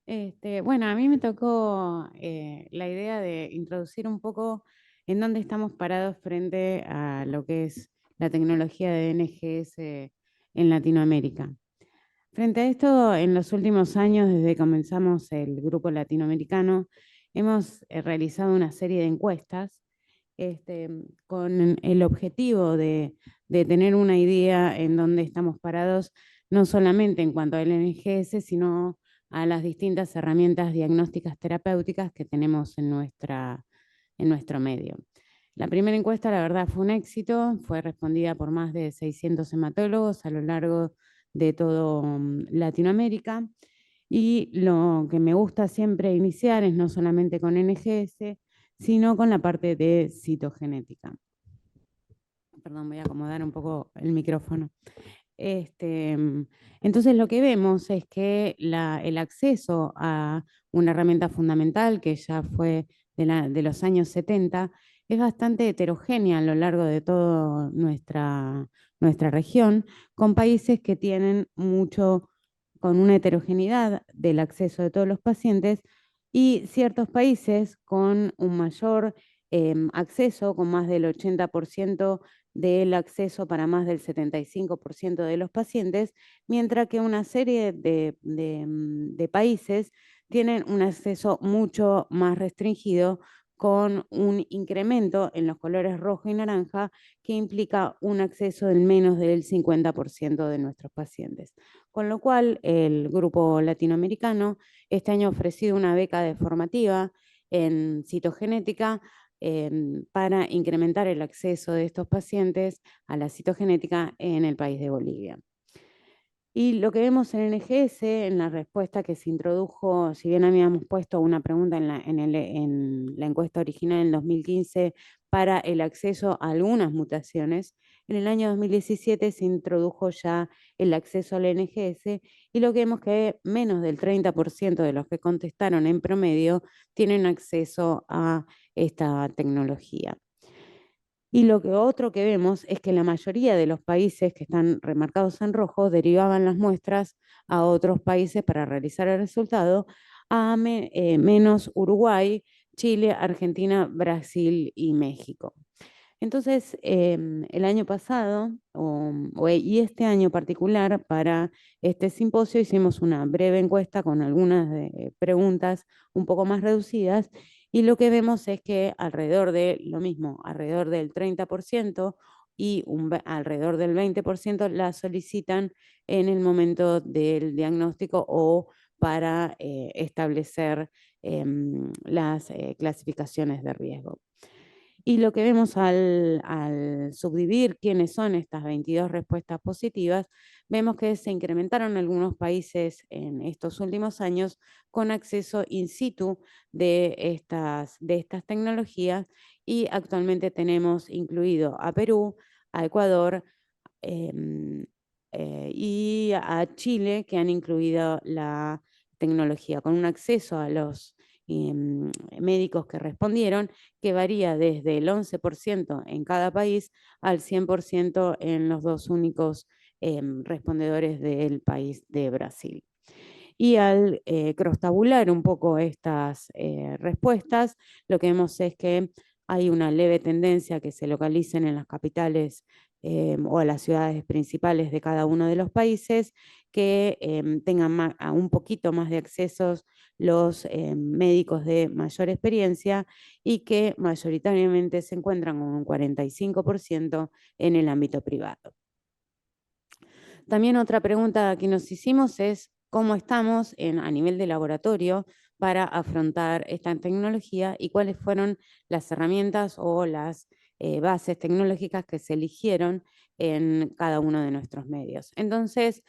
Bueno, a mí me tocó la idea de introducir un poco en dónde estamos parados frente a lo que es la tecnología de NGS en Latinoamérica. Frente a esto, en los últimos años, desde que comenzamos el grupo latinoamericano, hemos realizado una serie de encuestas con el objetivo de tener una idea en dónde estamos parados, no solamente en cuanto al NGS, sino a las distintas herramientas diagnósticas terapéuticas que tenemos en nuestro medio. La primera encuesta, la verdad, fue un éxito, fue respondida por más de 600 hematólogos a lo largo de todo Latinoamérica. Y lo que me gusta siempre iniciar es no solamente con NGS, sino con la parte de citogenética. Perdón, voy a acomodar un poco el micrófono. Este, entonces lo que vemos es que el acceso a una herramienta fundamental que ya fue de los años 70 es bastante heterogénea a lo largo de toda nuestra región, con países que tienen con una heterogeneidad del acceso de todos los pacientes y ciertos países con un mayor acceso, con más del 80% del acceso para más del 75% de los pacientes, mientras que una serie de países tienen un acceso mucho más restringido con un incremento en los colores rojo y naranja que implica un acceso del menos del 50% de nuestros pacientes. Con lo cual, el grupo latinoamericano este año ha ofrecido una beca de formativa en citogenética para incrementar el acceso de estos pacientes a la citogenética en el país de Bolivia. Y lo que vemos en NGS, en la respuesta que se introdujo, si bien habíamos puesto una pregunta en la encuesta original en 2015 para el acceso a algunas mutaciones, en el año 2017 se introdujo ya el acceso al NGS y lo que vemos que menos del 30% de los que contestaron en promedio tienen acceso a esta tecnología. Y lo que otro que vemos es que la mayoría de los países que están remarcados en rojo derivaban las muestras a otros países para realizar el resultado, menos Uruguay, Chile, Argentina, Brasil y México. Entonces, el año pasado, y este año particular, para este simposio hicimos una breve encuesta con algunas preguntas un poco más reducidas y lo que vemos es que alrededor de lo mismo, alrededor del 30% y alrededor del 20% la solicitan en el momento del diagnóstico o para establecer las clasificaciones de riesgo. Y lo que vemos al subdividir quiénes son estas 22 respuestas positivas, vemos que se incrementaron algunos países en estos últimos años con acceso in situ de estas tecnologías y actualmente tenemos incluido a Perú, a Ecuador em, y a Chile que han incluido la tecnología con un acceso a los médicos que respondieron que varía desde el 11% en cada país al 100% en los dos únicos respondedores del país de Brasil. Y al crostabular un poco estas respuestas, lo que vemos es que hay una leve tendencia a que se localicen en las capitales o a las ciudades principales de cada uno de los países, que tengan un poquito más de accesos los médicos de mayor experiencia y que mayoritariamente se encuentran con un 45% en el ámbito privado. También otra pregunta que nos hicimos es cómo estamos a nivel de laboratorio para afrontar esta tecnología y cuáles fueron las herramientas o las bases tecnológicas que se eligieron en cada uno de nuestros medios. Entonces,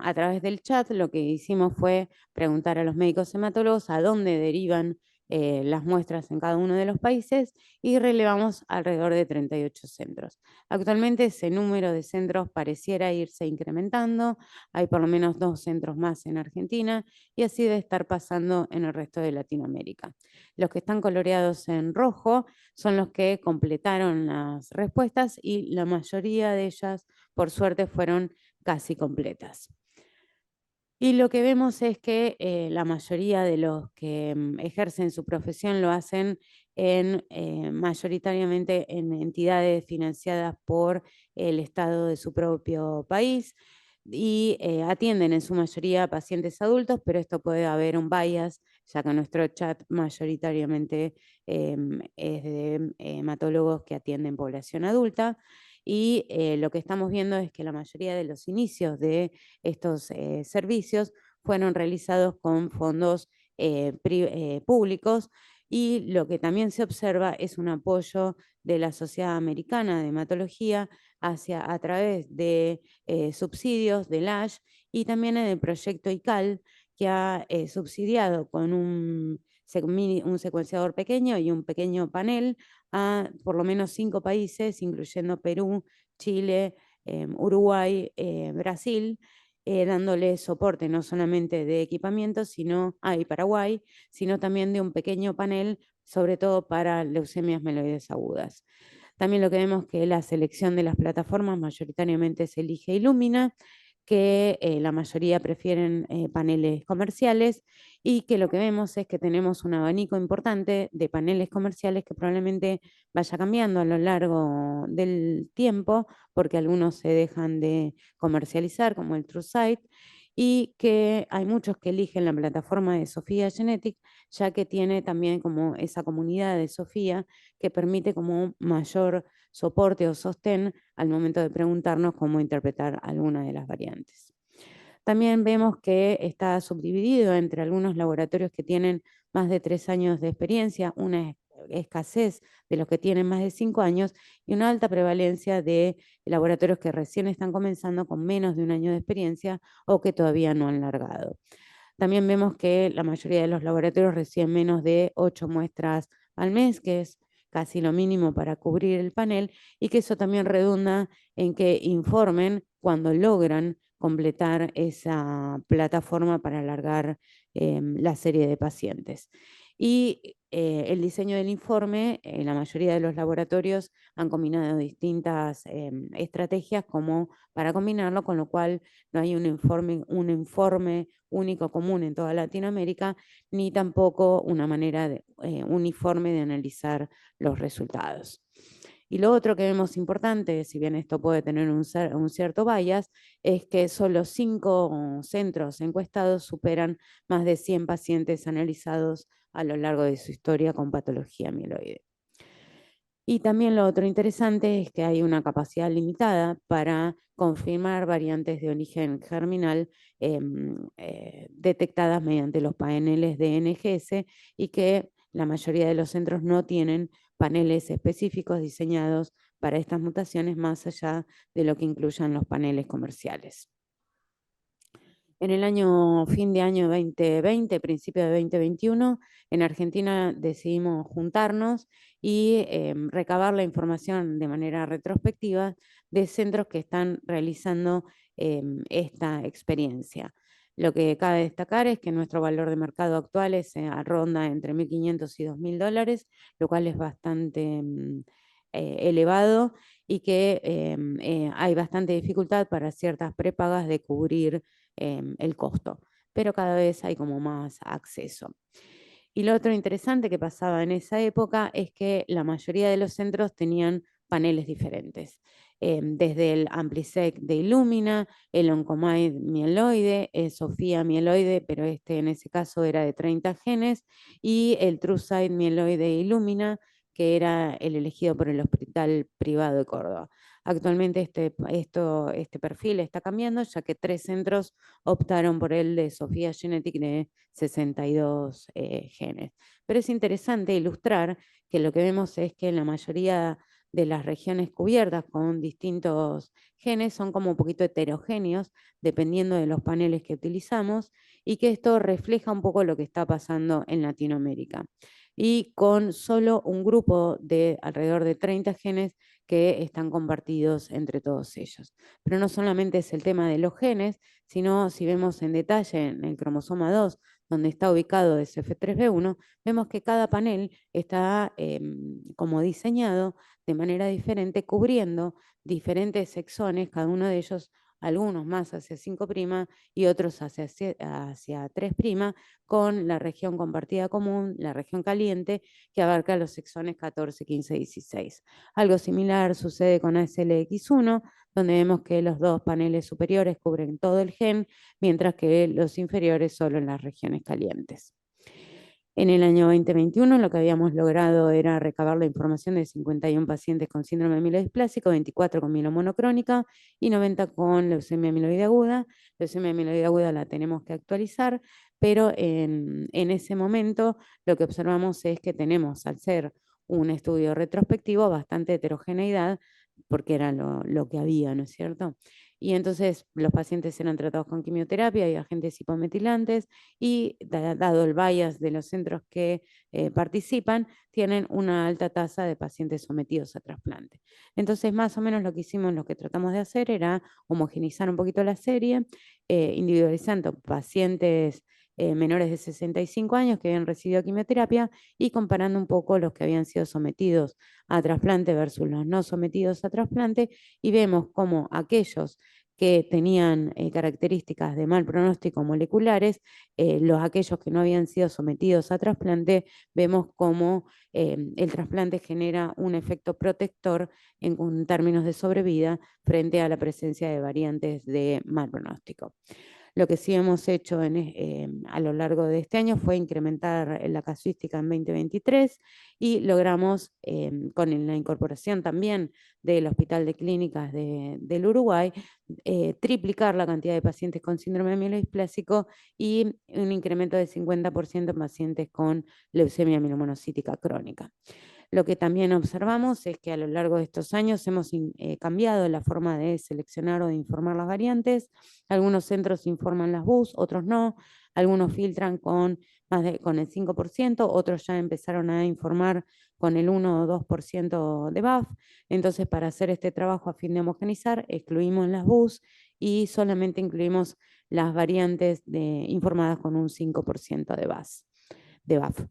a través del chat lo que hicimos fue preguntar a los médicos hematólogos a dónde derivan las muestras en cada uno de los países y relevamos alrededor de 38 centros. Actualmente ese número de centros pareciera irse incrementando, hay por lo menos 2 centros más en Argentina y así de estar pasando en el resto de Latinoamérica. Los que están coloreados en rojo son los que completaron las respuestas y la mayoría de ellas, por suerte, fueron casi completas. Y lo que vemos es que la mayoría de los que ejercen su profesión lo hacen mayoritariamente en entidades financiadas por el Estado de su propio país y atienden en su mayoría a pacientes adultos, pero esto puede haber un bias, ya que nuestro chat mayoritariamente es de hematólogos que atienden población adulta. Y lo que estamos viendo es que la mayoría de los inicios de estos servicios fueron realizados con fondos públicos, y lo que también se observa es un apoyo de la Sociedad Americana de Hematología a través de subsidios del ASH y también en el proyecto ICAL, que ha subsidiado con un secuenciador pequeño y un pequeño panel a por lo menos 5 países, incluyendo Perú, Chile, Uruguay, Brasil, dándole soporte no solamente de equipamiento, y Paraguay, sino también de un pequeño panel, sobre todo para leucemias mieloides agudas. También lo que vemos que la selección de las plataformas mayoritariamente se elige Illumina, que la mayoría prefieren paneles comerciales, y que lo que vemos es que tenemos un abanico importante de paneles comerciales que probablemente vaya cambiando a lo largo del tiempo, porque algunos se dejan de comercializar, como el TrueSight, y que hay muchos que eligen la plataforma de Sofía Genetic, ya que tiene también como esa comunidad de Sofía que permite como un mayor soporte o sostén al momento de preguntarnos cómo interpretar alguna de las variantes. También vemos que está subdividido entre algunos laboratorios que tienen más de 3 años de experiencia, una escasez de los que tienen más de 5 años y una alta prevalencia de laboratorios que recién están comenzando con menos de un año de experiencia o que todavía no han largado. También vemos que la mayoría de los laboratorios reciben menos de 8 muestras al mes, que es casi lo mínimo para cubrir el panel, y que eso también redunda en que informen cuando logran completar esa plataforma para alargar la serie de pacientes. Y el diseño del informe, la mayoría de los laboratorios han combinado distintas estrategias como para combinarlo, con lo cual no hay un informe único común en toda Latinoamérica, ni tampoco una manera uniforme de analizar los resultados. Y lo otro que vemos importante, si bien esto puede tener un cierto bias, es que solo 5 centros encuestados superan más de 100 pacientes analizados a lo largo de su historia con patología mieloide. Y también lo otro interesante es que hay una capacidad limitada para confirmar variantes de origen germinal detectadas mediante los paneles de NGS, y que la mayoría de los centros no tienen paneles específicos diseñados para estas mutaciones más allá de lo que incluyan los paneles comerciales. En el fin de año 2020, principio de 2021, en Argentina decidimos juntarnos y recabar la información de manera retrospectiva de centros que están realizando esta experiencia. Lo que cabe destacar es que nuestro valor de mercado actual ronda entre $1.500 y $2.000, lo cual es bastante elevado, y que hay bastante dificultad para ciertas prepagas de cubrir el costo, pero cada vez hay como más acceso. Y lo otro interesante que pasaba en esa época es que la mayoría de los centros tenían paneles diferentes, desde el AmpliSec de Illumina, el Oncomine mieloide, el Sofía mieloide, pero en ese caso era de 30 genes, y el TrueSight mieloide de Illumina, que era el elegido por el Hospital Privado de Córdoba. Actualmente este perfil está cambiando, ya que 3 centros optaron por el de Sofía Genetic de 62 genes. Pero es interesante ilustrar que lo que vemos es que en la mayoría de las regiones cubiertas con distintos genes son como un poquito heterogéneos, dependiendo de los paneles que utilizamos, y que esto refleja un poco lo que está pasando en Latinoamérica. Y con solo un grupo de alrededor de 30 genes que están compartidos entre todos ellos. Pero no solamente es el tema de los genes, sino si vemos en detalle en el cromosoma 2, donde está ubicado SF3B1, vemos que cada panel está como diseñado de manera diferente, cubriendo diferentes exones, cada uno de ellos algunos más hacia 5' y otros hacia 3', con la región compartida común, la región caliente, que abarca los exones 14, 15, 16. Algo similar sucede con ASLX1, donde vemos que los dos paneles superiores cubren todo el gen, mientras que los inferiores solo en las regiones calientes. En el año 2021 lo que habíamos logrado era recabar la información de 51 pacientes con síndrome mielodisplásico, 24 con mielomonocrónica y 90 con leucemia amiloide aguda. Leucemia amiloide aguda la tenemos que actualizar, pero en ese momento lo que observamos es que tenemos, al ser un estudio retrospectivo, bastante heterogeneidad, porque era lo que había, ¿no es cierto? Y entonces los pacientes eran tratados con quimioterapia y agentes hipometilantes, y dado el bias de los centros que participan, tienen una alta tasa de pacientes sometidos a trasplante. Entonces, más o menos lo que hicimos, lo que tratamos de hacer era homogenizar un poquito la serie, individualizando pacientes menores de 65 años que habían recibido quimioterapia y comparando un poco los que habían sido sometidos a trasplante versus los no sometidos a trasplante, y vemos cómo aquellos que tenían características de mal pronóstico moleculares, aquellos que no habían sido sometidos a trasplante, vemos cómo el trasplante genera un efecto protector en términos de sobrevida frente a la presencia de variantes de mal pronóstico. Lo que sí hemos hecho a lo largo de este año fue incrementar la casuística en 2023 y logramos, con la incorporación también del Hospital de Clínicas del Uruguay, triplicar la cantidad de pacientes con síndrome mielodisplásico y un incremento de 50% en pacientes con leucemia mielomonocítica crónica. Lo que también observamos es que a lo largo de estos años hemos cambiado la forma de seleccionar o de informar las variantes. Algunos centros informan las BUS, otros no. Algunos filtran con el 5%, otros ya empezaron a informar con el 1 o 2% de BAF. Entonces, para hacer este trabajo a fin de homogenizar, excluimos las BUS y solamente incluimos las variantes informadas con un 5% de BAF.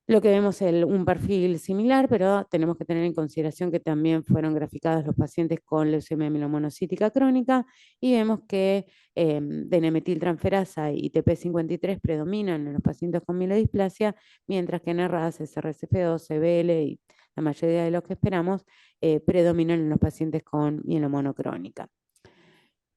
Lo que vemos es un perfil similar, pero tenemos que tener en consideración que también fueron graficados los pacientes con leucemia mielomonocítica crónica, y vemos que D-metiltransferasa y TP53 predominan en los pacientes con mielodisplasia, mientras que NRAS, SRSF2, CBL y la mayoría de los que esperamos predominan en los pacientes con mielomonocrónica.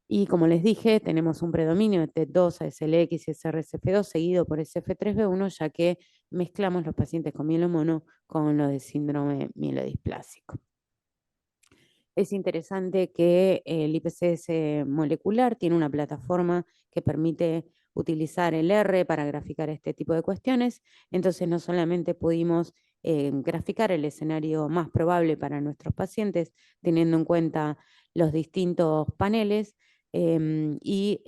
Y como les dije, tenemos un predominio de TET2, ASLX y SRSF2 seguido por SF3B1, ya que mezclamos los pacientes con mielomono con lo de síndrome mielodisplásico. Es interesante que el IPCS molecular tiene una plataforma que permite utilizar el R para graficar este tipo de cuestiones. Entonces, no solamente pudimos graficar el escenario más probable para nuestros pacientes, teniendo en cuenta los distintos paneles, y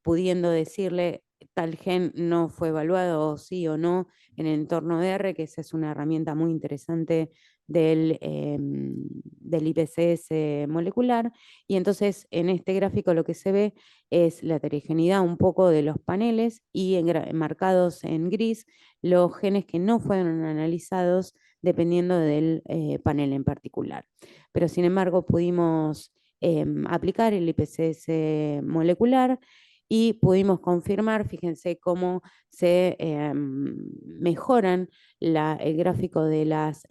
pudiendo decirle tal gen no fue evaluado, o sí o no, en el entorno de R, que esa es una herramienta muy interesante del IPCS molecular. Y entonces en este gráfico lo que se ve es la heterogeneidad un poco de los paneles y marcados en gris los genes que no fueron analizados dependiendo del panel en particular. Pero sin embargo pudimos aplicar el IPCS molecular y pudimos confirmar, fíjense cómo se mejoran el gráfico de las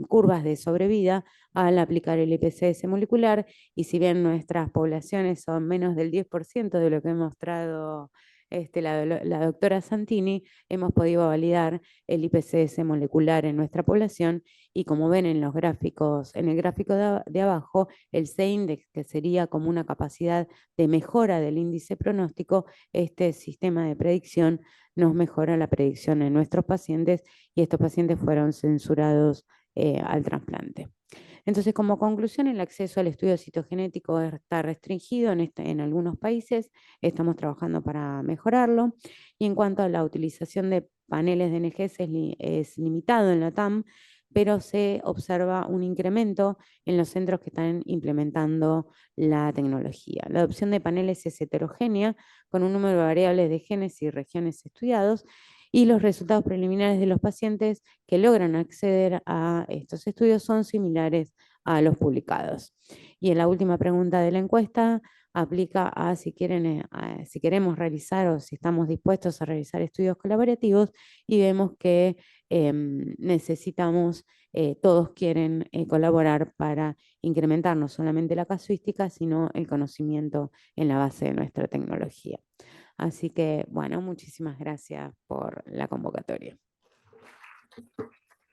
curvas de sobrevida al aplicar el IPCS molecular, y si bien nuestras poblaciones son menos del 10% de lo que ha mostrado la doctora Santini, hemos podido validar el IPCS molecular en nuestra población, y como ven en los gráficos, en el gráfico de abajo, el C-index, que sería como una capacidad de mejora del índice pronóstico, este sistema de predicción nos mejora la predicción en nuestros pacientes, y estos pacientes fueron censurados al trasplante. Entonces, como conclusión, el acceso al estudio citogenético está restringido en algunos países, estamos trabajando para mejorarlo, y en cuanto a la utilización de paneles de NGS es limitado en la TAM, pero se observa un incremento en los centros que están implementando la tecnología. La adopción de paneles es heterogénea, con un número de variables de genes y regiones estudiados, y los resultados preliminares de los pacientes que logran acceder a estos estudios son similares a los publicados. Y en la última pregunta de la encuesta, aplica a si quieren, si queremos realizar o si estamos dispuestos a realizar estudios colaborativos y vemos que necesitamos, todos quieren colaborar para incrementar no solamente la casuística, sino el conocimiento en la base de nuestra tecnología. Así que, bueno, muchísimas gracias por la convocatoria.